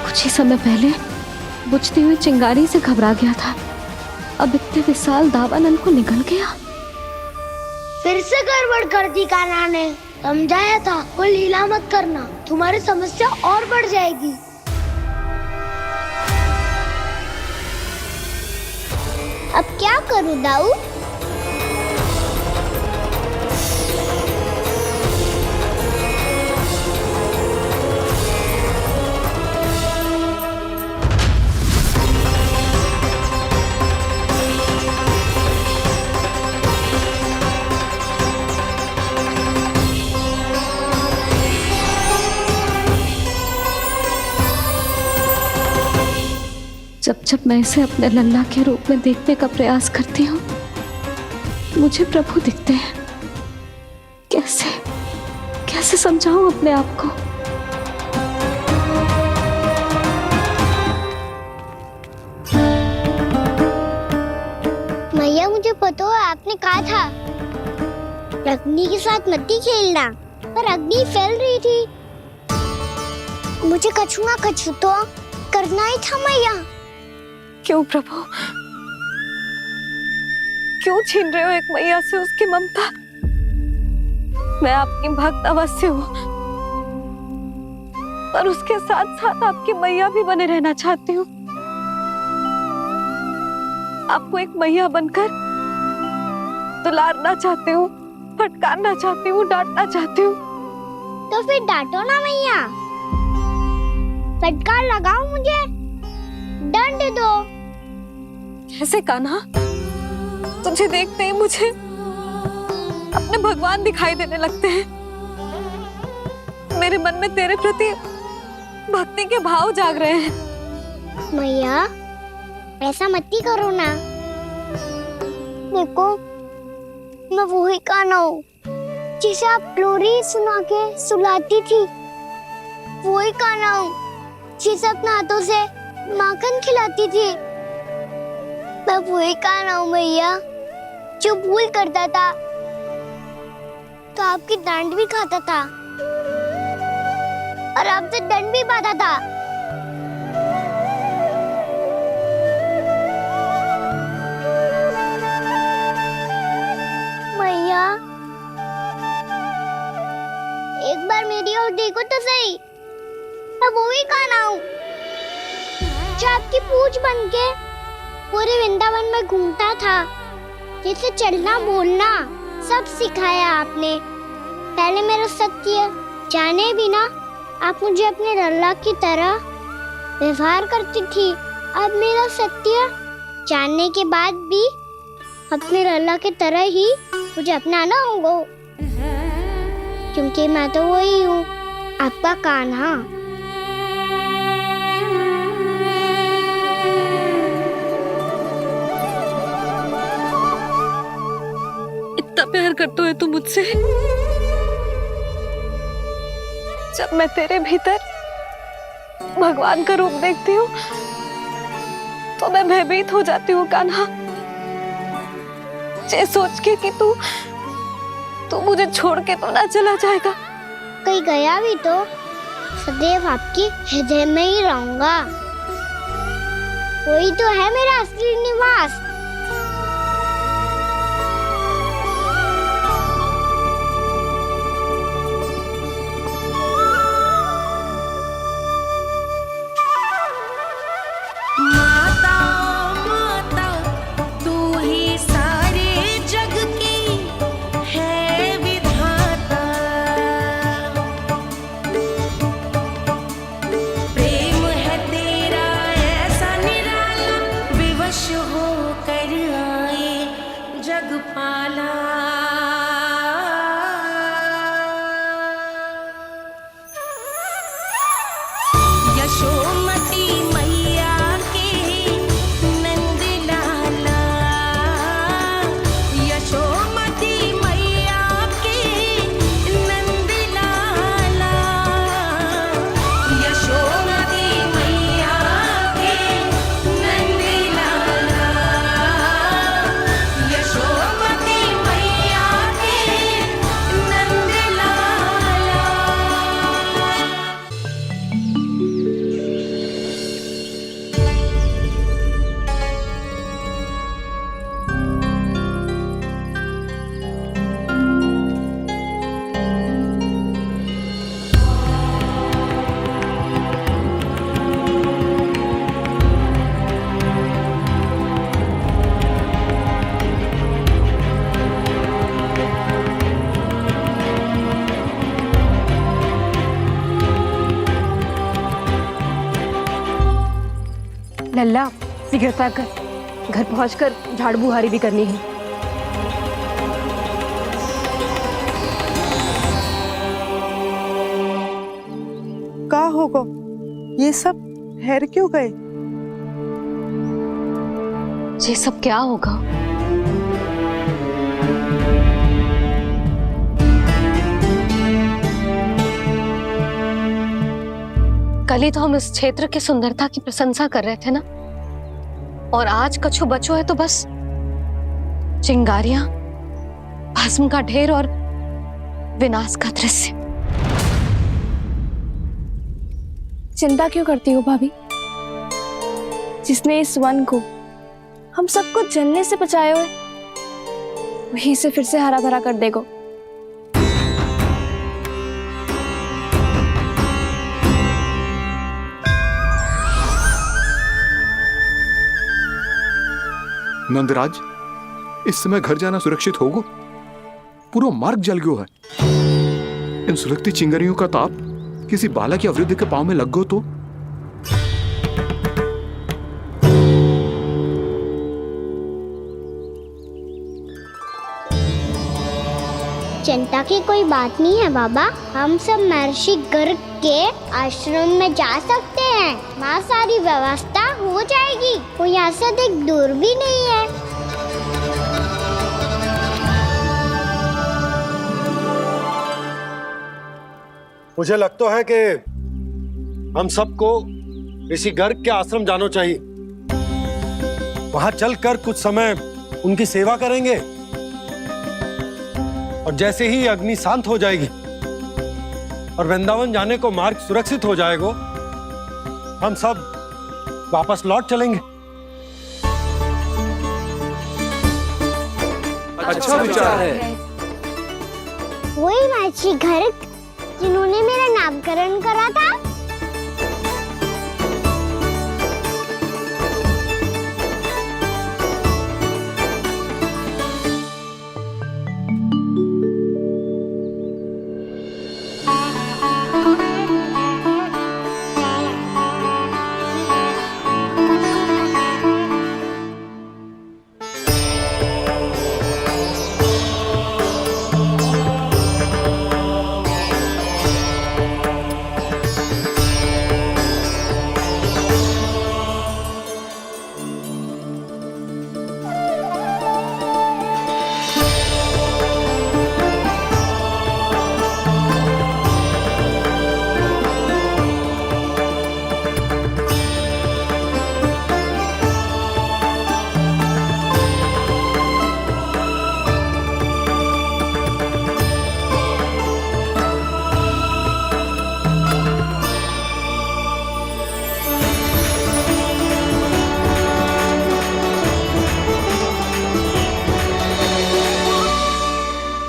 [SPEAKER 11] कुछ ही समय पहले बुझती हुई चिंगारी से घबरा गया था, अब इतने विशाल दावानल को निगल गया।
[SPEAKER 10] फिर से गड़बड़ कर दी कान्हा ने। समझाया था कोई लीला मत करना, तुम्हारी समस्या और बढ़ जाएगी। अब क्या करूं दाऊ?
[SPEAKER 11] जब जब मैं इसे अपने लल्ला के रूप में देखने का प्रयास करती हूँ, मुझे प्रभु दिखते हैं। कैसे कैसे समझाऊं अपने आप को?
[SPEAKER 10] मैया मुझे पता है आपने कहा था अग्नि के साथ मत ही खेलना, पर अग्नि फैल रही थी। मुझे कछुआ कछु तो करना ही था मैया।
[SPEAKER 6] क्यों प्रभु, क्यों छीन रहे हो एक मैया से उसकी ममता? मैं आपकी भक्त अवश्य हूँ,
[SPEAKER 11] पर उसके साथ साथ आपकी मैया भी बने रहना चाहती हूँ। आपको एक मैया बनकर दुलारना चाहती हूँ, फटकारना चाहती हूँ, डांटना चाहती हूँ।
[SPEAKER 10] तो फिर डांटो ना मैया, फटकार लगाओ, मुझे दंड दो।
[SPEAKER 11] कैसे कान्हा? तुझे देखते ही मुझे अपने भगवान दिखाई देने लगते हैं। मेरे मन में तेरे प्रति भक्ति के भाव जाग रहे हैं।
[SPEAKER 10] मैया ऐसा मत ही करो ना। देखो मैं वही कान्हा हूँ जिसे आप लोरी सुना के सुलाती थी। वही कान्हा हूँ जिसे अपने हाथों से माखन खिलाती थी। मैं वही कान्हा हूँ मैया जो भूल करता था तो आपकी डांट भी खाता था और आपसे दंड भी पाता था। मैया एक बार मेरी ओर देखो तो सही। मैं वो ही कान्हा हूँ जो आपकी पूछ बनके पूरे वृंदावन में घूमता था, जिसे चलना बोलना सब सिखाया आपने। पहले मेरा सत्य जाने बिना आप मुझे अपने लल्ला की तरह व्यवहार करती थी। अब मेरा सत्य जानने के बाद भी अपने लल्ला की तरह ही मुझे अपनाना होगा, क्योंकि मैं तो वही हूँ, आपका कान्हा।
[SPEAKER 11] इतना प्यार करते हो तुम मुझसे? जब मैं तेरे भीतर भगवान का रूप देखती हूँ तो मैं भयभीत हो जाती हूँ कान्हा। ये सोच के कि तू मुझे छोड़ के तो ना चला जाएगा।
[SPEAKER 10] कहीं गया भी तो सदैव आपके हृदय में ही रहूंगा। वही तो है मेरा असली निवास।
[SPEAKER 6] लल्ला शीघ्रता कर, घर पहुंचकर झाड़ू बुहारी भी करनी है।
[SPEAKER 19] का होगा? ये सब ठहर क्यों गए?
[SPEAKER 11] ये सब क्या होगा? कल ही तो हम इस क्षेत्र की सुंदरता की प्रशंसा कर रहे थे ना, और आज कछु बचो है तो बस चिंगारियां, भस्म का ढेर और विनाश का दृश्य।
[SPEAKER 19] चिंता क्यों करती हो भाभी? जिसने इस वन को, हम सबको जलने से बचाए हुए, वहीं से फिर से हरा भरा कर देगो।
[SPEAKER 5] नंदराज, इस समय घर जाना सुरक्षित होगो? पूरा मार्ग जल गयो है। इन सुलगती चिंगरियों का ताप किसी बालक या वृद्ध के पांव में लग गो तो?
[SPEAKER 10] चिंता की कोई बात नहीं है बाबा, हम सब महर्षि गर्ग के आश्रम में जा सकते हैं। वहाँ सारी व्यवस्था हो जाएगी, कोई यहाँ से देख दूर भी नहीं है।
[SPEAKER 21] मुझे लगता है कि हम सबको ऋषि गर्ग के आश्रम जाना चाहिए। वहां चलकर कुछ समय उनकी सेवा करेंगे और जैसे ही अग्नि शांत हो जाएगी और वृंदावन जाने को मार्ग सुरक्षित हो जाएगा, हम सब वापस लौट चलेंगे।
[SPEAKER 10] अच्छा विचार है। वही महर्षि गर्ग जिन्होंने मेरा नामकरण करा था।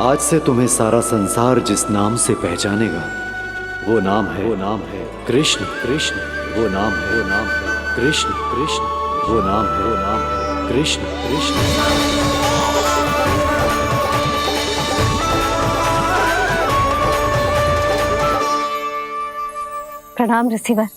[SPEAKER 22] आज से तुम्हें सारा संसार जिस नाम से पहचानेगा वो नाम है कृष्ण। कृष्ण वो नाम है कृष्ण। कृष्ण वो नाम है कृष्ण। कृष्ण।
[SPEAKER 17] प्रणाम ऋषिवर।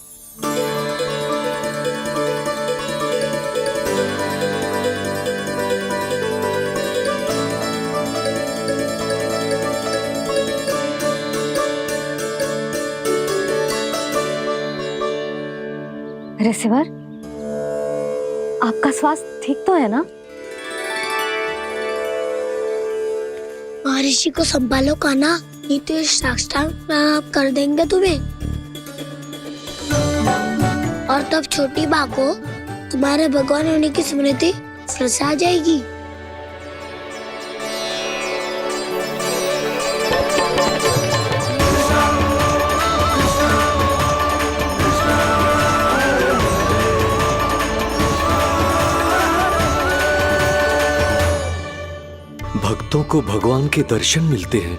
[SPEAKER 17] ऋषिवर, आपका स्वास्थ्य ठीक तो है ना?
[SPEAKER 10] महर्षि को संभालो कान्हा, नहीं तो ये साष्टांग कर देंगे तुम्हें। और तब छोटी बा को तुम्हारे भगवान होने की स्मृति फिर से आ जाएगी।
[SPEAKER 22] भक्तों को भगवान के दर्शन मिलते हैं,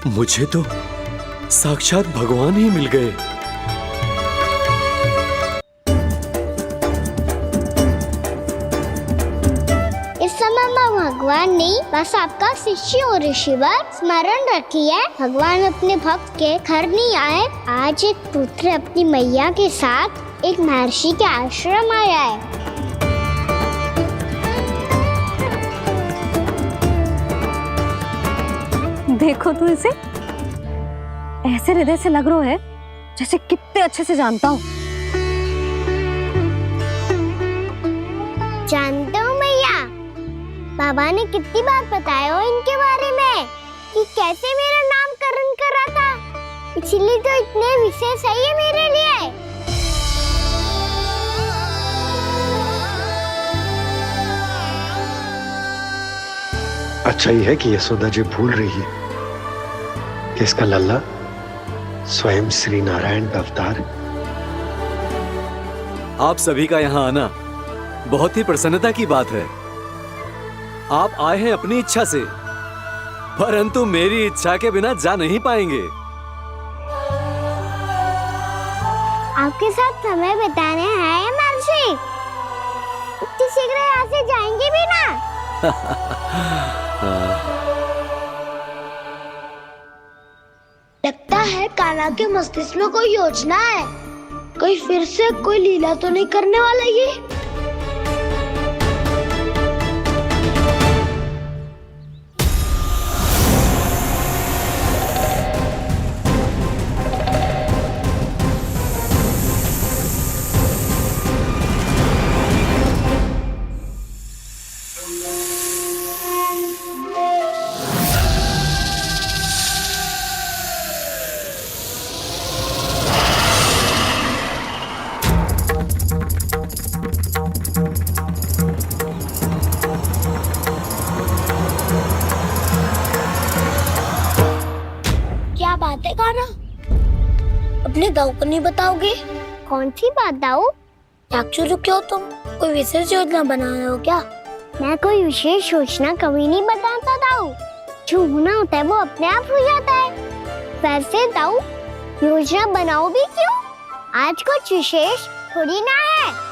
[SPEAKER 22] मुझे तो साक्षात भगवान ही मिल गए।
[SPEAKER 10] इस समय मैं भगवान नहीं, बस आपका शिष्य हूँ ऋषिवर। स्मरण रखिए, भगवान अपने भक्त के घर नहीं आए। आज एक पुत्र अपनी मैया के साथ एक महर्षि के आश्रम आया है।
[SPEAKER 17] देखो तो इसे, ऐसे हृदय से लग रहा है जैसे कितने अच्छे से जानता हूँ।
[SPEAKER 10] जानते हो मैया, बाबा ने कितनी बार बताया हो इनके बारे में कि कैसे मेरा नामकरण करा था, इसीलिए तो इतने विशेष है ये मेरे लिए।
[SPEAKER 15] अच्छा ही है कि यशोदा जी भूल रही है कि इसका लल्ला स्वयं श्री नारायण का अवतार।
[SPEAKER 22] आप सभी का यहाँ आना बहुत ही प्रसन्नता की बात है। आप आए हैं अपनी इच्छा से, परंतु मेरी इच्छा के बिना जा नहीं पाएंगे।
[SPEAKER 10] आपके साथ समय बिताने आए महर्षि। इतनी शीघ्र यहाँ से जाएंगे भी ना। लगता है कान्हा के मस्तिष्क में कोई योजना है। कोई फिर से कोई लीला तो नहीं करने वाला ये। क्या बात है कान्हा? अपने दाऊ को नहीं बताओगे? कौन सी बात दाऊ? चाकचूरू क्यों तुम? कोई विशेष योजना बना रहे हो क्या? मैं कोई विशेष योजना कभी नहीं बताता दाऊ। जो होना होता है वो अपने आप हो जाता है। वैसे दाऊ योजना बनाओ भी क्यों? आज कुछ विशेष थोड़ी ना है।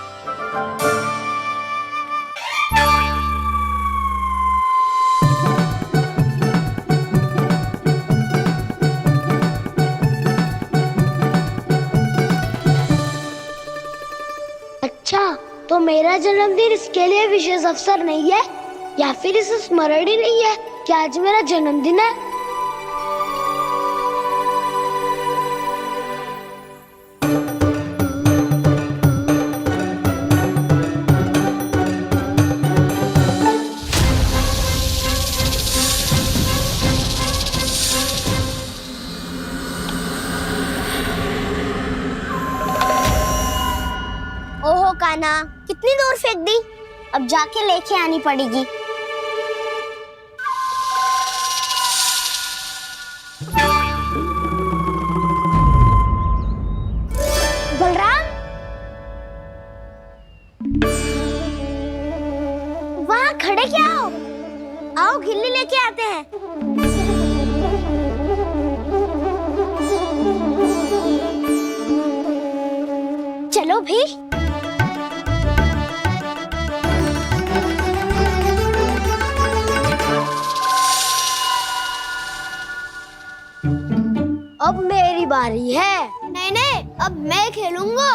[SPEAKER 10] अच्छा, तो मेरा जन्मदिन इसके लिए विशेष अवसर नहीं है या फिर इसे स्मरण ही नहीं है कि आज मेरा जन्मदिन है? ओहो कान्हा, कितनी दूर फेंक दी? अब जाके लेके आनी पड़ेगी। बलराम, वहाँ खड़े क्या हो? आओ गिल्ली लेके आते हैं। चलो भी। अब मेरी बारी है। नहीं नहीं, अब मैं खेलूंगा।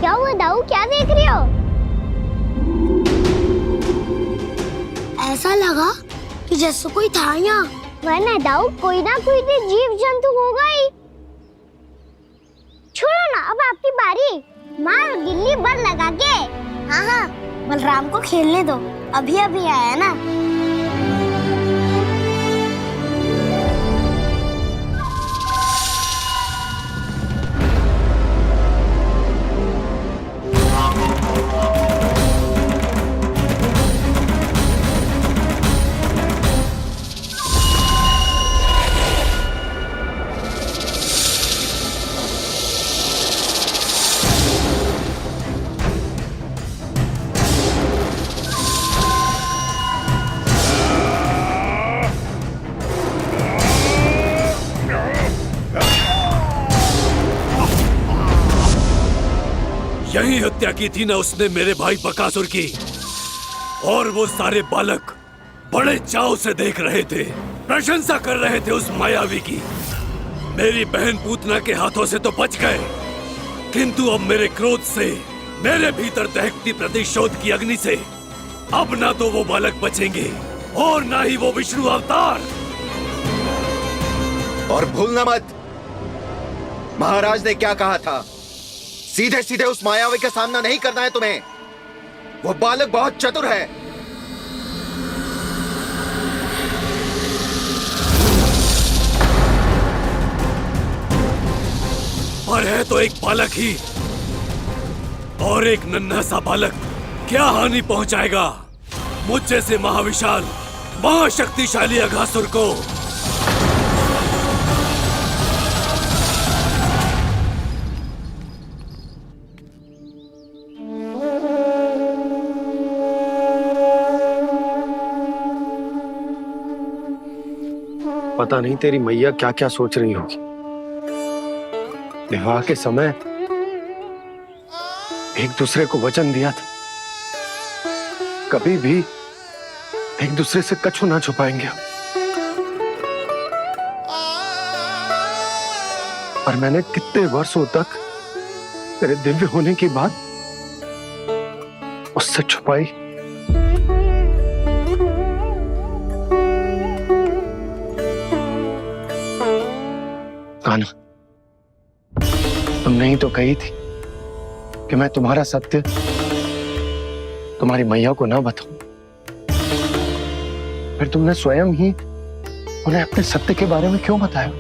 [SPEAKER 10] क्या हुआ दाऊ, क्या देख रही हो? ऐसा लगा कि जैसे कोई था यहाँ। वरना दाऊ कोई ना कोई तो जीव जंतु होगा ही। छोड़ो ना, अब आपकी बारी। मार गिल्ली बल लगा के। हाँ हाँ, बलराम को खेलने दो, अभी अभी आया ना।
[SPEAKER 2] यही हत्या की थी ना उसने मेरे भाई बकासुर की, और वो सारे बालक बड़े चाव से देख रहे थे, प्रशंसा कर रहे थे उस मायावी की। मेरी बहन पूतना के हाथों से तो बच गए, किंतु अब मेरे क्रोध से, मेरे भीतर दहकती प्रतिशोध की अग्नि से अब ना तो वो बालक बचेंगे और ना ही वो विष्णु अवतार।
[SPEAKER 20] और भूलना मत, महाराज ने क्या कहा था? सीधे सीधे उस मायावी का सामना नहीं करना है तुम्हें। वो बालक बहुत चतुर है।
[SPEAKER 2] पर है तो एक बालक ही, और एक नन्हा सा बालक क्या हानि पहुंचाएगा मुझ जैसे महाविशाल महाशक्तिशाली अघासुर को।
[SPEAKER 21] पता नहीं तेरी मैया क्या क्या सोच रही होगी। विवाह के समय
[SPEAKER 15] एक दूसरे को वचन दिया था, कभी भी एक दूसरे से कछु ना छुपाएंगे। और मैंने कितने वर्षों तक तेरे दिव्य होने की बात उससे छुपाई। कान्हा, तुमने ही तो कही थी कि मैं तुम्हारा सत्य तुम्हारी मैया को ना बताऊं। फिर तुमने स्वयं ही उन्हें अपने सत्य के बारे में क्यों बताया?